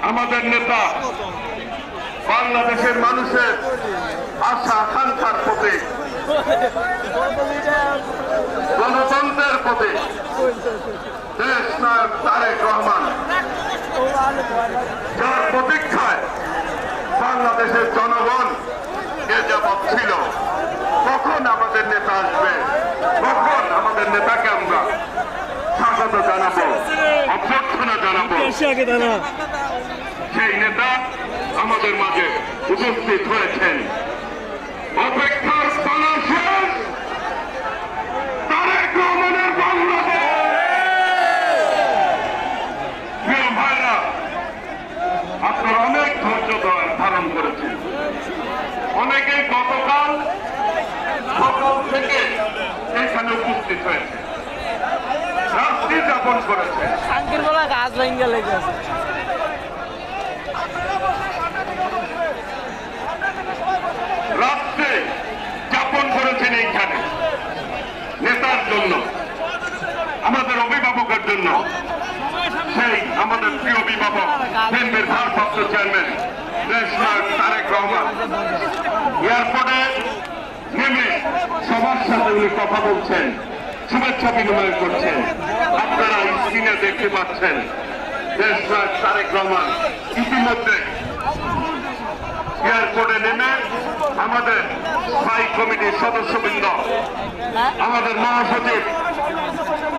আমাদের নেতা বাংলাদেশের মানুষের আশা আকাঙ্ক্ষার প্রতীক, গণতন্ত্রের প্রতীক দেশ নায়ক তারেক রহমান, যার প্রতীক্ষায় বাংলাদেশের জনগণ এ যাবৎ ছিল। কখন আমাদের নেতা আসবে, কখন আমাদের নেতাকে আমরা স্বাগত জানাবো, অভ্যর্থনা জানাবো, সেই নেতা আমাদের মাঝে উপস্থিত হয়েছেন। অপেক্ষার পালা শেষ, তারেক রহমানের বাংলাদেশ। প্রিয় ভাইরা, আপনারা অনেক ধৈর্য ধারণ করেছেন। অনেকেই গতকাল সকাল থেকে এখানে উপস্থিত হয়েছে, রাত্রি যাপন করেছে। রাত্রে যাপন করেছেন এইখানে নেতার জন্য, আমাদের অভিভাবকের জন্য। সেই আমাদের প্রিয় অভিভাবক বিএনপির ভারপ্রাপ্ত চেয়ারম্যান দেশ নায়ক তারেক রহমান এয়ারপোর্টে নেমে সবার সাথে উনি কথা বলছেন, শুভেচ্ছা বিনিময় করছেন। আপনারা স্ক্রিনে দেখতে পাচ্ছেন দেশ নায়ক তারেক রহমান ইতিমধ্যে এয়ারপোর্টে নেমে আমাদের স্থায়ী কমিটির সদস্যবৃন্দ, আমাদের মহাসচিব